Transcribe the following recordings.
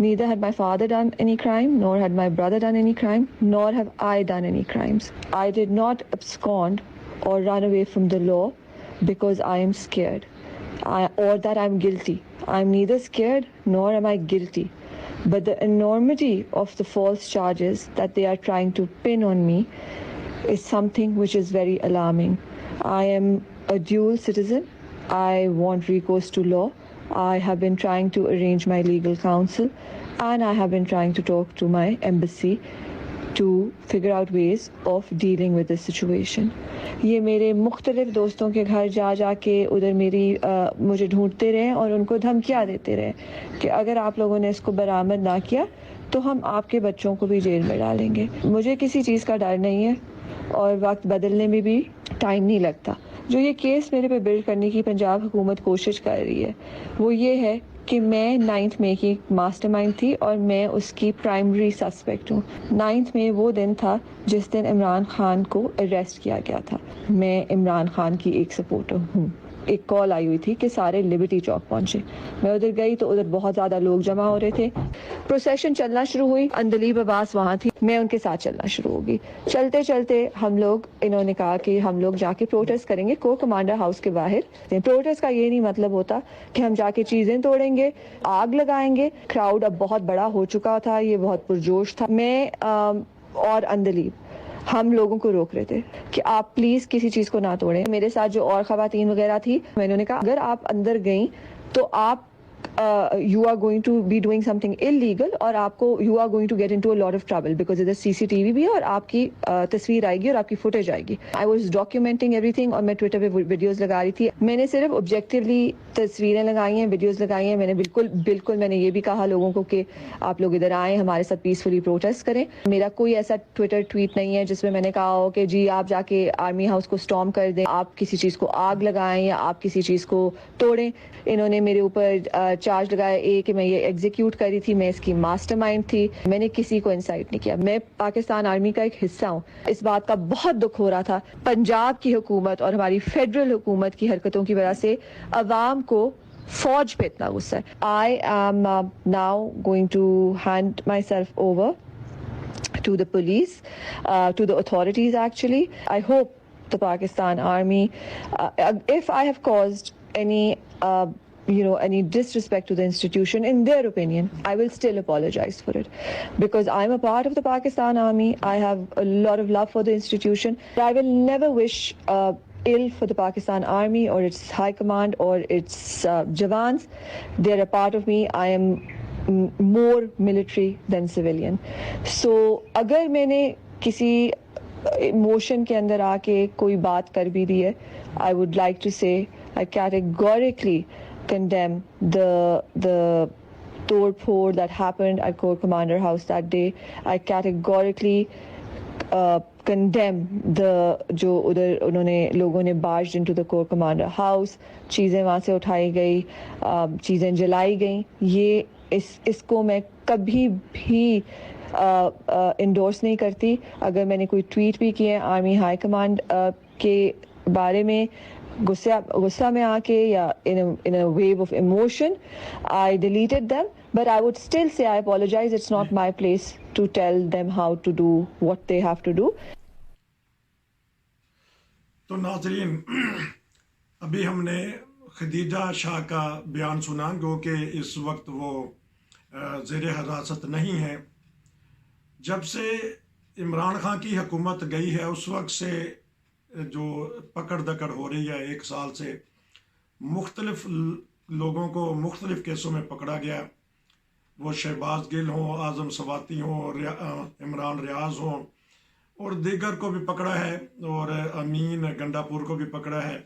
Neither had my father done any crime, nor had my brother done any crime, nor have I done any crimes. I did not abscond or run away from the law because I am scared or that I'm guilty. I'm neither scared nor am I guilty. But the enormity of the false charges that they are trying to pin on me is something which is very alarming. I am a dual citizen. I want recourse to law. I have been trying to arrange my legal counsel and I have been trying to talk to my embassy to figure out ways of dealing with this situation. یہ میرے مختلف دوستوں کے گھر جا جا کے ادھر مجھے ڈھونڈتے رہے اور ان کو دھمکیاں دیتے رہے کہ اگر آپ لوگوں نے اس کو برآمد نہ کیا تو ہم آپ کے بچوں کو بھی جیل میں ڈالیں گے۔ مجھے کسی چیز کا ڈر نہیں ہے اور وقت بدلنے میں بھی ٹائم نہیں لگتا۔ جو یہ کیس میرے پہ بلڈ کرنے کی پنجاب حکومت کوشش کر رہی ہے وہ یہ ہے کہ میں 9 مئی کی ماسٹر مائنڈ تھی اور میں اس کی پرائمری سسپیکٹ ہوں۔ 9 مئی وہ دن تھا جس دن عمران خان کو اریسٹ کیا گیا تھا۔ میں عمران خان کی ایک سپورٹر ہوں۔ ایک کال آئی ہوئی تھی کہ سارے لبرٹی چوک پہنچے، میں ادھر گئی تو ادھر بہت زیادہ لوگ جمع ہو رہے تھے۔ پروسیشن چلنا شروع ہوئی، اندلیب عباس وہاں تھی، میں ان کے ساتھ چلنا شروع ہو گئی۔ چلتے چلتے انہوں نے کہا کہ ہم لوگ جا کے پروٹیسٹ کریں گے کور کمانڈر ہاؤس کے باہر۔ پروٹیسٹ کا یہ نہیں مطلب ہوتا کہ ہم جا کے چیزیں توڑیں گے، آگ لگائیں گے۔ کراؤڈ اب بہت بڑا ہو چکا تھا، یہ بہت پرجوش تھا۔ میں اور اندلیب ہم لوگوں کو روک رہے تھے کہ آپ پلیز کسی چیز کو نہ توڑیں۔ میرے ساتھ جو اور خواتین وغیرہ تھی، میں نے کہا اگر آپ اندر گئیں تو آپ you are going to be doing something illegal اور آپ کو you are going to get into a lot of trouble because ادھر CCTV بھی ہے اور آپ کی تصویر آئے گی اور آپ کی فوٹیج آئے گی۔ I was documenting everything اور میں ٹویٹر پہ ویڈیوز لگا رہی تھی۔ میں نے صرف آبجیکٹیولی تصویریں لگائی ہیں، ویڈیوز لگائی ہیں۔ میں نے بالکل میں نے یہ بھی کہا لوگوں کو کہ آپ لوگ ادھر آئیں، ہمارے ساتھ پیسفلی پروٹیسٹ کریں۔ میرا کوئی ایسا ٹویٹر ٹویٹ نہیں ہے جس میں نے کہا ہو کہ جی آپ جا کے آرمی ہاؤس کو اسٹارم کر دیں، آپ کسی چیز کو آگ لگائیں یا آپ کسی چیز کو توڑیں۔ انہوں نے میرے اوپر چارج لگایا کہ میں یہ ایگزیکیوٹ کر رہی تھی، میں اس کی ماسٹر مائنڈ تھی۔ میں نے کسی کو انسائٹ نہیں کیا، میں پاکستان آرمی کا ایک حصہ ہوں۔ اس بات کا بہت دکھ ہو رہا تھا پنجاب کی حکومت اور ہماری فیڈرل حکومت کی حرکتوں کی وجہ سے عوام کو فوج پہ اتنا غصہ ہے۔ I am now going to hand myself over to the police, to the authorities actually. I hope the Pakistan Army, if I have caused any any disrespect to the institution in their opinion, I will still apologize for it because I'm a part of the Pakistan Army. I have a lot of love for the institution. I will never wish ill for the Pakistan Army or its high command or its Jawans. They're a part of me. I am more military than civilian. So اگر میں نے کسی motion کے اندر آ کے کوئی بات کر بھی دی ہے، I would like to say I categorically condemn the tod phod that happened at Corps Commander House that day. I categorically condemn جو ادھر انہوں نے لوگوں نے barged into the Corps Commander House, چیزیں وہاں سے اٹھائی گئی, چیزیں جلائی گئیں. یہ اس کو میں کبھی بھی انڈورس نہیں کرتی. اگر میں نے کوئی ٹویٹ بھی کیے آرمی ہائی کمانڈ کے بارے میں غصہ میں آ کے یا in a wave of emotion, I deleted them, but I would still say I apologize. It's not my place to tell them how to do what they have to do. تو ناظرین، ابھی ہم نے خدیجہ شاہ کا بیان سنا، گو کہ اس وقت وہ زیر حراست نہیں ہے. جب سے عمران خان کی حکومت گئی ہے اس وقت سے جو پکڑ دکڑ ہو رہی ہے، 1 سال سے مختلف لوگوں کو مختلف کیسوں میں پکڑا گیا. وہ شہباز گل ہوں، اعظم سواتی ہوں، عمران ریاض ہوں، اور دیگر کو بھی پکڑا ہے، اور امین گنڈا پور کو بھی پکڑا ہے.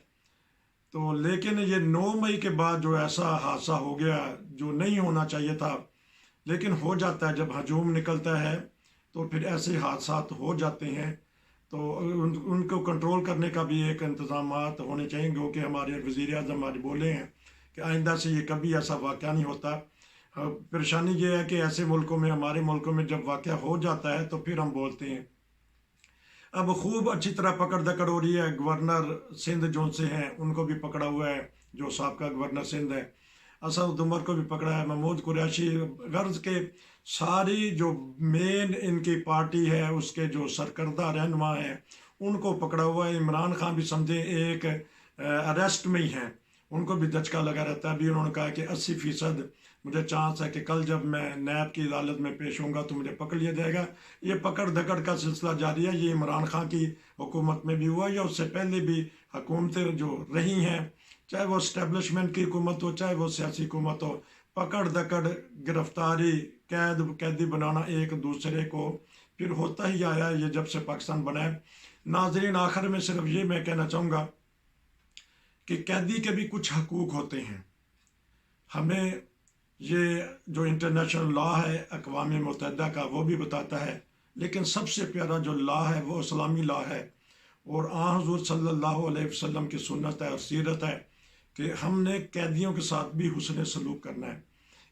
تو لیکن یہ 9 مئی کے بعد جو ایسا حادثہ ہو گیا جو نہیں ہونا چاہیے تھا، لیکن ہو جاتا ہے. جب ہجوم نکلتا ہے تو پھر ایسے حادثات ہو جاتے ہیں. تو ان کو کنٹرول کرنے کا بھی ایک انتظامات ہونے چاہیے، جو کہ ہمارے وزیر اعظم ہمارے بولے ہیں کہ آئندہ سے یہ کبھی ایسا واقعہ نہیں ہوتا. پریشانی یہ ہے کہ ایسے ملکوں میں، ہمارے ملکوں میں جب واقعہ ہو جاتا ہے تو پھر ہم بولتے ہیں. اب خوب اچھی طرح پکڑ دکڑ ہو رہی ہے. گورنر سندھ جو سے ہیں ان کو بھی پکڑا ہوا ہے، جو سابقہ گورنر سندھ ہے. اسد عمر کو بھی پکڑا ہے. محمود قریشی، غرض کے ساری جو مین ان کی پارٹی ہے اس کے جو سرکردہ رہنما ہیں ان کو پکڑا ہوا ہے. عمران خان بھی سمجھے ایک اریسٹ میں ہی ہیں، ان کو بھی دھچکا لگا رہتا ہے. ابھی انہوں نے کہا کہ 80% مجھے چانس ہے کہ کل جب میں نیب کی عدالت میں پیش ہوں گا تو مجھے پکڑ لیا جائے گا. یہ پکڑ دکڑ کا سلسلہ جاری ہے. یہ عمران خان کی حکومت میں بھی ہوا، یا اس سے پہلے بھی حکومتیں جو رہی ہیں، چاہے وہ اسٹیبلشمنٹ کی حکومت ہو چاہے وہ سیاسی حکومت ہو، پکڑ دکڑ، گرفتاری، قیدی بنانا ایک دوسرے کو پھر ہوتا ہی آیا یہ جب سے پاکستان بنا ہے. ناظرین، آخر میں صرف یہ میں کہنا چاہوں گا کہ قیدی کے بھی کچھ حقوق ہوتے ہیں. ہمیں یہ جو انٹرنیشنل لا ہے اقوام متحدہ کا وہ بھی بتاتا ہے، لیکن سب سے پیارا جو لا ہے وہ اسلامی لا ہے، اور حضور صلی اللہ علیہ وسلم کی سنت ہے اور سیرت ہے کہ ہم نے قیدیوں کے ساتھ بھی حسن سلوک کرنا ہے.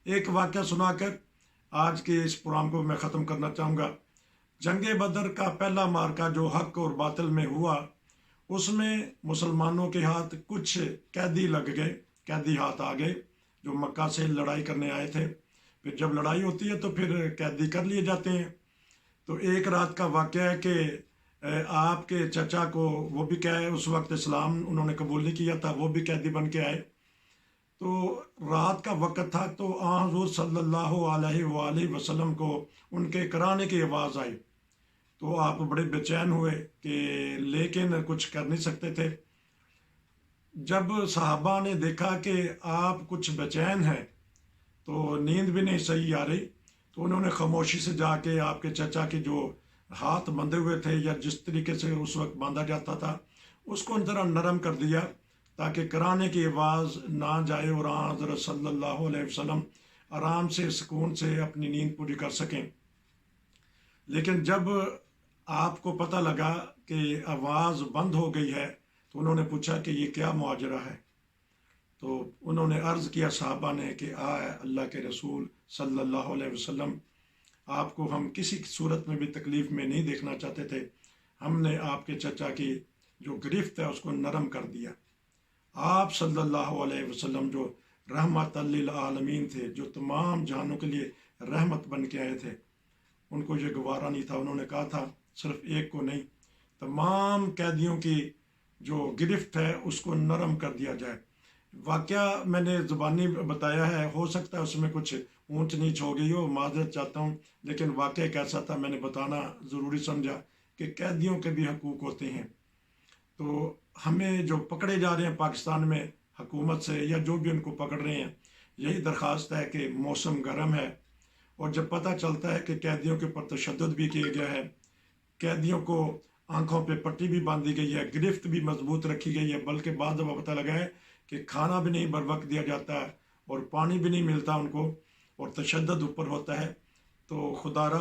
ایک واقعہ سنا کر آج کے اس پروگرام کو میں ختم کرنا چاہوں گا. جنگ بدر کا پہلا مارکا جو حق اور باطل میں ہوا، اس میں مسلمانوں کے ہاتھ کچھ قیدی لگ گئے، قیدی ہاتھ آ گئے جو مکہ سے لڑائی کرنے آئے تھے. پھر جب لڑائی ہوتی ہے تو پھر قیدی کر لیے جاتے ہیں. تو ایک رات کا واقعہ ہے کہ آپ کے چچا کو، وہ بھی کیا ہے اس وقت اسلام انہوں نے قبول نہیں کیا تھا، وہ بھی قیدی بن کے آئے. تو رات کا وقت تھا، تو حضور صلی اللہ علیہ وآلہ وسلم کو ان کے کرانے کی آواز آئی. تو آپ بڑے بے چین ہوئے کہ لیکن کچھ کر نہیں سکتے تھے. جب صحابہ نے دیکھا کہ آپ کچھ بے چین ہیں تو نیند بھی نہیں صحیح آ رہی، تو انہوں نے خاموشی سے جا کے آپ کے چچا کے جو ہاتھ بندھے ہوئے تھے یا جس طریقے سے اس وقت باندھا جاتا تھا اس کو ذرا نرم کر دیا تاکہ کرانے کی آواز نہ جائے، اور حضرت صلی اللہ علیہ وسلم آرام سے سکون سے اپنی نیند پوری کر سکیں. لیکن جب آپ کو پتہ لگا کہ آواز بند ہو گئی ہے تو انہوں نے پوچھا کہ یہ کیا ماجرا ہے. تو انہوں نے عرض کیا صحابہ نے کہ اللہ کے رسول صلی اللہ علیہ وسلم، آپ کو ہم کسی صورت میں بھی تکلیف میں نہیں دیکھنا چاہتے تھے. ہم نے آپ کے چچا کی جو گرفت ہے اس کو نرم کر دیا. آپ صلی اللہ علیہ وسلم جو رحمت للعالمین تھے، جو تمام جہانوں کے لیے رحمت بن کے آئے تھے، ان کو یہ گوارا نہیں تھا. انہوں نے کہا تھا صرف ایک کو نہیں، تمام قیدیوں کی جو گرفت ہے اس کو نرم کر دیا جائے. واقعہ میں نے زبانی بتایا ہے، ہو سکتا ہے اس میں کچھ اونچ نیچ ہو گئی ہو، معذرت چاہتا ہوں، لیکن واقعہ کیسا تھا میں نے بتانا ضروری سمجھا کہ قیدیوں کے بھی حقوق ہوتے ہیں. تو ہمیں جو پکڑے جا رہے ہیں پاکستان میں حکومت سے یا جو بھی ان کو پکڑ رہے ہیں، یہی درخواست ہے کہ موسم گرم ہے، اور جب پتہ چلتا ہے کہ قیدیوں کے اوپر تشدد بھی کیا گیا ہے، قیدیوں کو آنکھوں پہ پٹی بھی باندھی گئی ہے، گرفت بھی مضبوط رکھی گئی ہے، بلکہ بعد اب پتہ لگا ہے کہ کھانا بھی نہیں بر وقت دیا جاتا ہے اور پانی بھی نہیں ملتا ان کو، اور تشدد اوپر ہوتا ہے. تو خدا را